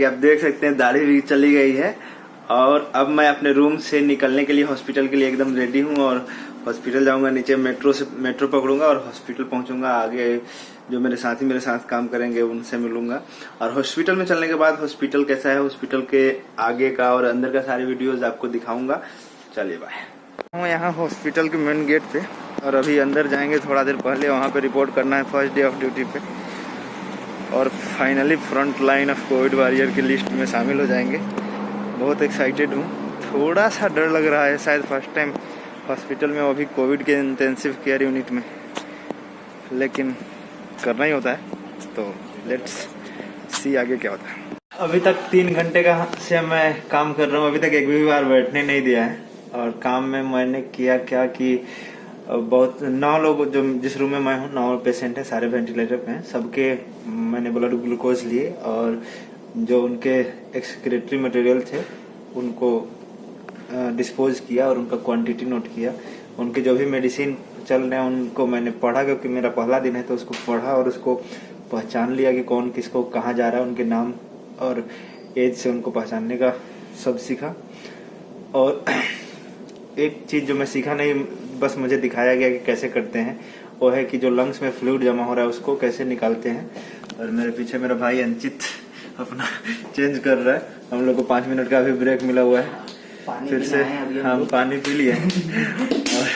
आप देख सकते हैं दाढ़ी भी चली गई है और अब मैं अपने रूम से निकलने के लिए हॉस्पिटल के लिए एकदम रेडी हूँ और हॉस्पिटल जाऊंगा। नीचे मेट्रो पकड़ूंगा और हॉस्पिटल पहुंचूंगा। आगे जो मेरे साथी मेरे साथ काम करेंगे उनसे मिलूंगा और हॉस्पिटल में चलने के बाद हॉस्पिटल कैसा है, हॉस्पिटल के आगे का और अंदर का सारी वीडियोज आपको दिखाऊंगा। चलिए बाय। हूँ यहाँ हॉस्पिटल के मेन गेट पे और अभी अंदर जाएंगे थोड़ा देर पहले। वहाँ पे रिपोर्ट करना है फर्स्ट डे ऑफ ड्यूटी पे और finally front line of Covid warrior की लिस्ट में शामिल हो जाएंगे। बहुत एक्साइटेड हूँ, थोड़ा सा डर लग रहा है, शायद फर्स्ट टाइम हॉस्पिटल में, वो भी कोविड के इंटेंसिव केयर यूनिट में, लेकिन करना ही होता है। तो लेट्स सी आगे क्या होता है। अभी तक 3 घंटे का से मैं काम कर रहा हूँ, अभी तक एक भी बार बैठने नहीं दिया है। और काम में मैंने किया क्या कि बहुत 9 लोग जो जिस रूम में मैं हूँ 9 पेशेंट हैं, सारे वेंटिलेटर पे हैं। सबके मैंने ब्लड ग्लूकोज लिए और जो उनके एक्सक्रीटरी मटेरियल थे उनको डिस्पोज किया और उनका क्वांटिटी नोट किया। उनके जो भी मेडिसिन चल रहे हैं उनको मैंने पढ़ा, क्योंकि मेरा पहला दिन है तो उसको पढ़ा और उसको पहचान लिया कि कौन किसको कहाँ जा रहा है, उनके नाम और एज से उनको पहचानने का सब सीखा। और एक चीज़ जो मैं सीखा नहीं, बस मुझे दिखाया गया कि कैसे करते हैं, वो है कि जो लंग्स में फ्लूइड जमा हो रहा है उसको कैसे निकालते हैं। और मेरे पीछे मेरा भाई अंचित अपना चेंज कर रहा है। हम लोग को 5 मिनट का भी ब्रेक मिला हुआ है। फिर से हम पानी पी लिए और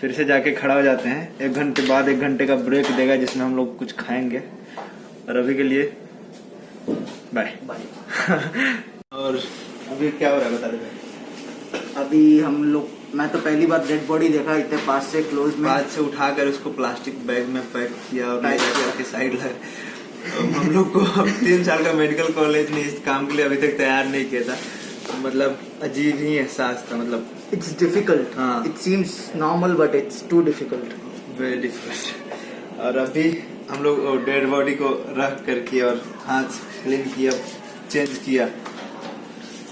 फिर से जाके खड़ा हो जाते हैं। 1 घंटे बाद 1 घंटे का ब्रेक देगा जिसमें हम लोग कुछ खाएंगे। और अभी के लिए बाय। और अभी क्या हो रहा है बता दे। अभी हम लोग, मैं तो पहली बार डेड बॉडी देखा इतने पास से, क्लोज में। बाद से उठाकर उसको प्लास्टिक बैग में पैक किया और ले जाकर साइड लाए। हम लोग को 3 साल का मेडिकल कॉलेज ने इस काम के लिए अभी तक तैयार नहीं किया था। मतलब अजीब ही एहसास था। मतलब it's difficult, it seems normal but it's too difficult, very difficult. और अभी हम लोग डेड बॉडी को रख कर किया और हाथ क्लीन किया, चेंज किया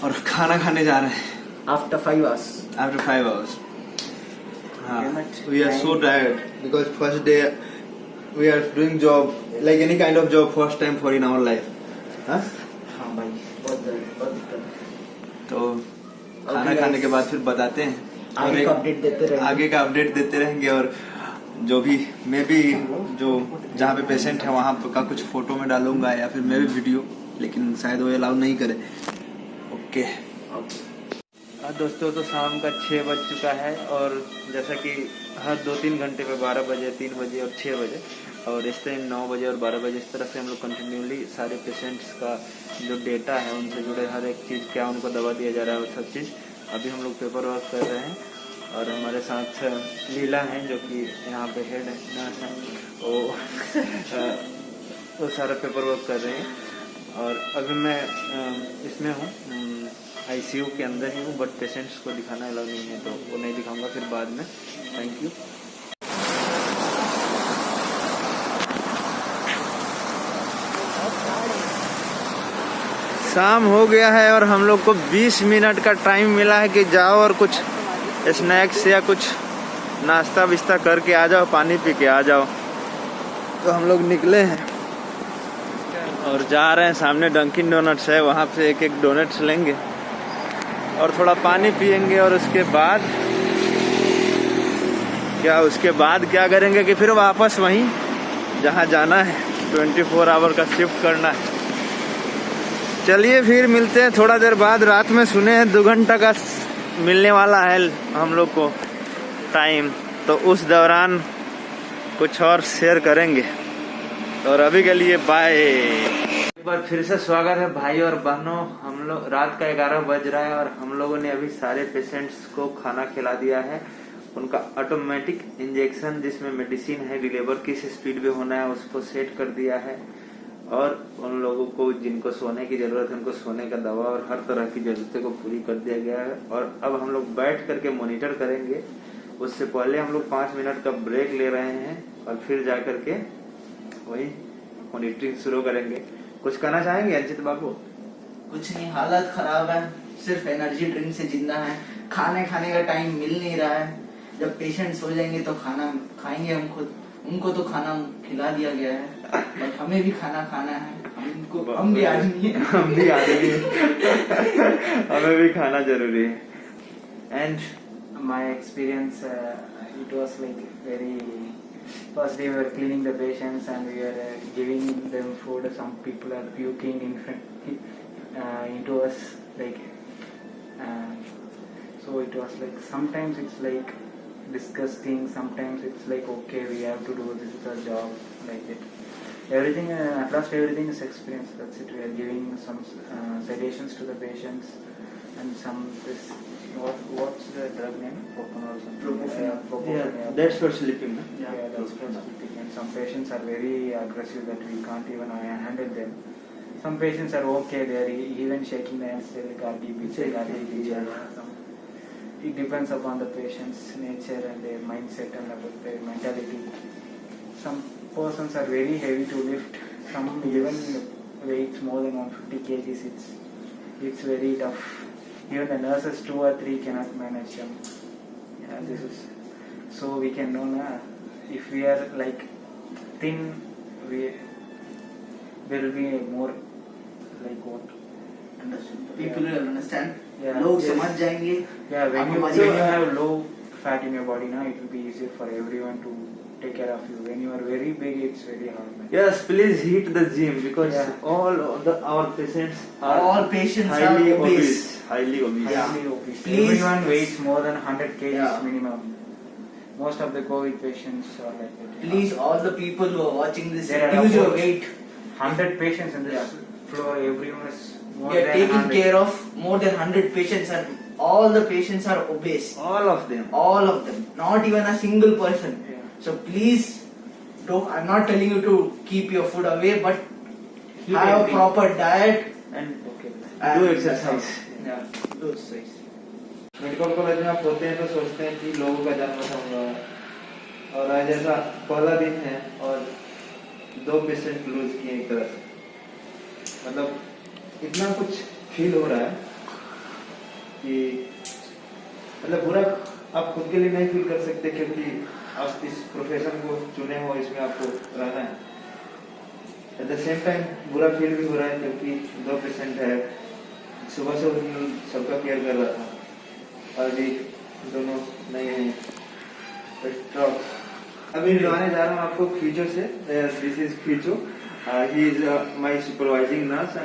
और खाना खाने जा रहे हैं। After 5 hours. After 5 hours. We are so tired because first day we are doing job like any kind of job first time for in our life. हाँ भाई बहुत दिक्कत। तो खाना खाने के बाद फिर बताते हैं, आगे का अपडेट देते रहेंगे। और जो भी मैं भी जो जहाँ पे पेशेंट है वहाँ का कुछ फोटो में डालूंगा या फिर मैं भी वीडियो, लेकिन शायद वो अलाउ नहीं करे। ओके दोस्तों, तो शाम का 6 बज चुका है और जैसा कि हर 2-3 घंटे पे 12 बजे, 3 बजे और 6 बजे और इस टाइम 9 बजे और 12 बजे इस तरह से हम लोग कंटिन्यूली सारे पेशेंट्स का जो डेटा है उनसे जुड़े हर एक चीज़, क्या उनको दवा दिया जा रहा है, वो सब चीज़ अभी हम लोग पेपर वर्क कर रहे हैं। और हमारे साथ लीला हैं जो कि यहाँ पे हेड है, नर्स है, वो सारा पेपर वर्क कर रहे हैं। और अभी मैं इसमें हूँ, ICU के अंदर ही हूँ, बट पेशेंट्स को दिखाना अलाउ नहीं है तो वो नहीं दिखाऊंगा फिर बाद में। Thank you. शाम हो गया है और हम लोग को 20 मिनट का टाइम मिला है कि जाओ और कुछ स्नैक्स या कुछ नाश्ता विस्ता करके आ जाओ, पानी पी के आ जाओ। तो हम लोग निकले हैं और जा रहे हैं। सामने डंकिन डोनट्स है, वहाँ से एक डोनट्स लेंगे और थोड़ा पानी पियेंगे। और उसके बाद क्या करेंगे कि फिर वापस वहीं जहाँ जाना है, 24 आवर का शिफ्ट करना है। चलिए फिर मिलते हैं थोड़ा देर बाद। रात में सुने हैं 2 घंटा का मिलने वाला है हम लोग को टाइम, तो उस दौरान कुछ और शेयर करेंगे। और अभी के लिए बाय। एक बार फिर से स्वागत है भाई और बहनों। हम लोग रात का 11 बज रहा है और हम लोगों ने अभी सारे पेशेंट्स को खाना खिला दिया है। उनका ऑटोमेटिक इंजेक्शन जिसमें मेडिसिन है, डिलीवर किस स्पीड में होना है उसको सेट कर दिया है। और उन लोगों को जिनको सोने की जरूरत है उनको सोने का दवा और हर तरह की जरूरतों को पूरी कर दिया गया है। और अब हम लोग बैठ करके मॉनिटर करेंगे। उससे पहले हम लोग 5 मिनट का ब्रेक ले रहे हैं और फिर जा करके वही मॉनिटरिंग शुरू करेंगे। कुछ कहना चाहेंगे अंचित बाबू? कुछ नहीं, हालत खराब है, सिर्फ एनर्जी ड्रिंक से जिंदा है। खाने का टाइम मिल नहीं रहा है। जब पेशेंट सो जाएंगे तो खाना खाएंगे हम खुद, उनको तो खाना खिला दिया गया है। बट हमें भी खाना खाना है, हम भी आदमी है। हम भी आदमी हैं। हमें भी खाना जरूरी है। And My experience, it was like very. First, we were cleaning the patients and we were giving them food. Some people are puking in front, into us, like. So it was like sometimes it's like disgusting. Sometimes it's like okay, we have to do this is our job, like that. Everything at last, everything is experience. That's it. We are giving some sedations to the patients and some this. What's the drug name? Propanol or something? Propofol, yeah. that's for sleeping. No? Yeah, that's for sleeping. And some patients are very aggressive that we can't even handle them. Some patients are okay, they are even shaking their hands, they got It depends upon the patient's nature and their mindset and about their mentality. Some persons are very heavy to lift, some even weights more than 150 kgs. It's very tough. Even the nurses 2 or 3 cannot manage them. Yeah, this is so we can know na, if we are like thin, there will be more like what People will understand. Yeah, लोग yes. समझ जाएंगे। yeah, when आपको you मजा- have low fat in your body now, it will be easier for everyone to take care of you. When you are very big, it's very hard, man. Yes, please hit the gym because Yeah. all of our patients are All patients highly are obese. Highly obese. Yeah. Highly obese. Please. Everyone weighs more than 100 kgs Yeah. minimum. Most of the COVID patients are like that. Please, all the people who are watching this, There are reduce your about weight. 100 patients in this Yeah. floor. Everyone is more We are than taking 100. care of more than 100 patients, and all the patients are obese. All of them. All of them. Not even a single person. Yeah. So please, don't. I'm not telling you to keep your food away, but Keep have a everything. proper diet. And Okay. and do exercise. Yeah, do exercise. Medical college में आप होते हैं तो सोचते हैं कि लोगों का जान बचाऊंगा, और आज ऐसा पहला दिन है और 2 पेशेंट लूज किए एक तरह से। मतलब इतना कुछ फील हो रहा है कि मतलब बुरा आप खुद के लिए नहीं फील कर सकते, क्योंकि आप इस प्रोफेशन को चुने हो, इसमें आपको रहना है। एट द सेम टाइम बुरा फील भी हो रहा है क्योंकि 2 पेशेंट है, सुबह से सबका केयर कर रहा था, और अभी दोनों नए हैं। अभी मिलवाने जा रहा हूँ आपको फीचो से। दिस इज फीचो, he is my supervising nurse.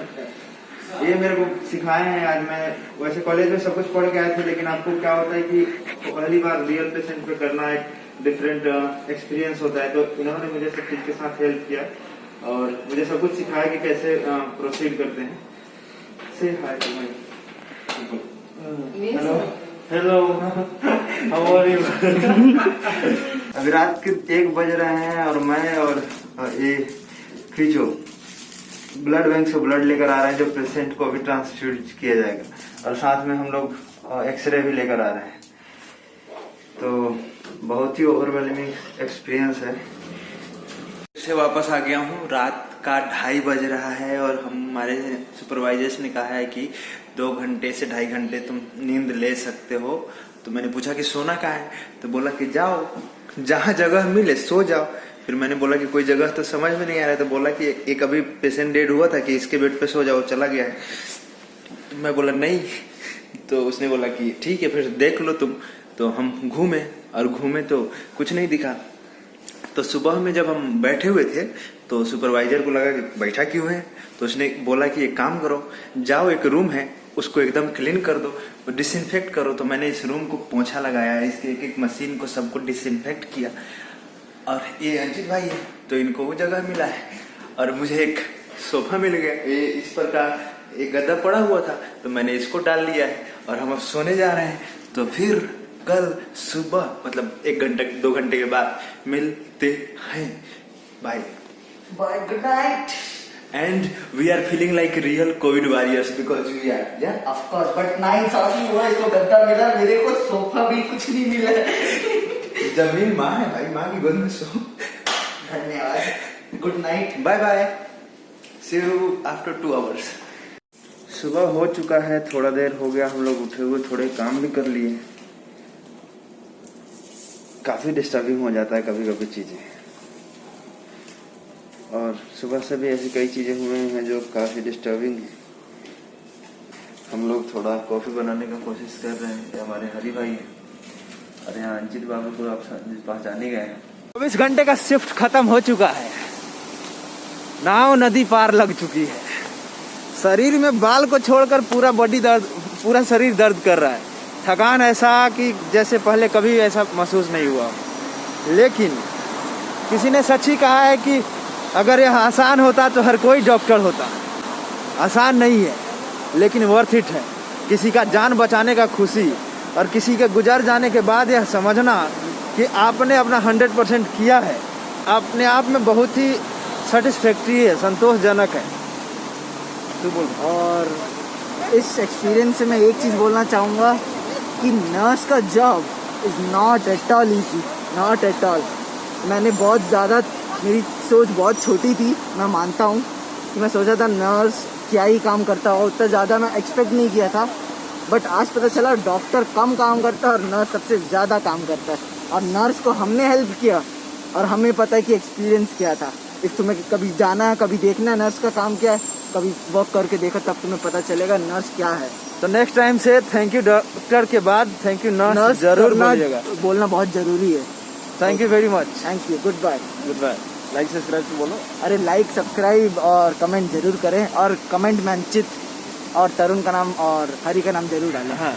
ये मेरे को सिखाए हैं। आज मैं वैसे कॉलेज में सब कुछ पढ़ के आए थे, लेकिन आपको क्या होता है कि पहली बार रियल पेशेंट पे करना एक डिफरेंट एक्सपीरियंस होता है, तो इन्होंने मुझे सब चीज के साथ हेल्प किया और मुझे सब कुछ सिखाया कि कैसे प्रोसीड करते हैं। Say hi to my people. Hello hello, how are you? अभी रात के 1 बज रहे हैं और मैं और ये फीचो ब्लड बैंक से ब्लड लेकर आ रहे हैं, जो पेशेंट को अभी ट्रांसफ्यूज किया जाएगा, और साथ में हम लोग एक्सरे भी लेकर आ रहे हैं। तो बहुत ही ओवरवेलमिंग एक्सपीरियंस है। से वापस आ गया हूँ। रात का 2:30 बज रहा है और हमारे सुपरवाइजर्स ने कहा है कि 2 घंटे से 2.5 घंटे तुम नींद ले सकते हो। तो मैंने पूछा कि सोना कहाँ है, तो बोला कि जाओ जहाँ जगह मिले सो जाओ। फिर मैंने बोला कि कोई जगह तो समझ में नहीं आ रहा है, तो बोला कि एक अभी पेशेंट डेड हुआ था कि इसके बेड पे सो जाओ, चला गया है। तो मैं बोला नहीं, तो उसने बोला कि ठीक है फिर देख लो तुम। तो हम घूमे और घूमे तो कुछ नहीं दिखा। तो सुबह में जब हम बैठे हुए थे तो सुपरवाइजर को लगा कि बैठा क्यों है, तो उसने बोला कि एक काम करो, जाओ एक रूम है उसको एकदम क्लीन कर दो, डिसइंफेक्ट करो। तो मैंने इस रूम को पोंछा लगाया, इसके एक एक मशीन को सबको डिसइंफेक्ट किया। और ये अंजित भाई है तो इनको वो जगह मिला है, और मुझे एक सोफा मिल गया। ये इस पर का एक गद्दा पड़ा हुआ था तो मैंने इसको डाल लिया है, और हम अब सोने जा रहे हैं। तो फिर कल सुबह मतलब 1 घंटे 2 घंटे के बाद मिलते हैं। Bye Bye, good night. And we are feeling like real COVID warriors because we are, yeah. Of course, but 9 साल ही हुआ इसको गद्दा मिला, मेरे को सोफा भी कुछ नहीं मिला। जमीन माँ है भाई, माँ की गोद में सो। धन्यवाद, good night, bye bye, see you after 2 hours। सुबह हो चुका है, थोड़ा देर हो गया हम लोग उठे हुए, थोड़े काम भी कर लिए। काफी डिस्टर्बिंग हो जाता है कभी कभी चीजें, और सुबह से भी ऐसी कई चीज़ें हुए हैं जो काफ़ी डिस्टर्बिंग है। हम लोग थोड़ा कॉफ़ी बनाने का कोशिश कर रहे हैं। ये हमारे हरी भाई हैं और यहाँ अंजित बाबू को आप पहचाने गए हैं। 24 घंटे का शिफ्ट खत्म हो चुका है, नाव नदी पार लग चुकी है। शरीर में बाल को छोड़कर पूरा बॉडी दर्द, पूरा शरीर दर्द कर रहा है। थकान ऐसा कि जैसे पहले कभी ऐसा महसूस नहीं हुआ। लेकिन किसी ने सच ही कहा है कि अगर यह आसान होता तो हर कोई डॉक्टर होता। आसान नहीं है लेकिन वर्थ इट है। किसी का जान बचाने का खुशी और किसी के गुजर जाने के बाद यह समझना कि आपने अपना 100% किया है, अपने आप में बहुत ही सेटिस्फैक्ट्री है, संतोषजनक है। तू बोल। और इस एक्सपीरियंस से मैं एक चीज़ बोलना चाहूँगा कि नर्स का job is not at all easy, not at all. मैंने बहुत ज़्यादा, मेरी सोच बहुत छोटी थी, मैं मानता हूँ कि मैं सोचा था नर्स क्या ही काम करता हो, उतना ज़्यादा मैं एक्सपेक्ट नहीं किया था। बट आज पता चला डॉक्टर कम काम करता है और नर्स सबसे ज़्यादा काम करता है। और नर्स को हमने हेल्प किया और हमें पता है कि एक्सपीरियंस क्या था। इस तुम्हें कभी जाना है, कभी देखना है नर्स का काम क्या है, कभी वर्क करके देखो, तब तुम्हें पता चलेगा नर्स क्या है। तो नेक्स्ट टाइम से थैंक यू डॉक्टर के बाद थैंक यू नर्स जरूर बोलिएगा। बोलना बहुत ज़रूरी है। Thank you very much. Thank you, goodbye. Goodbye. Like subscribe तो बोलो। अरे लाइक सब्सक्राइब और कमेंट जरूर करें और कमेंट में अंचित और तरुण का नाम और हरी का नाम जरूर डालें। हाँ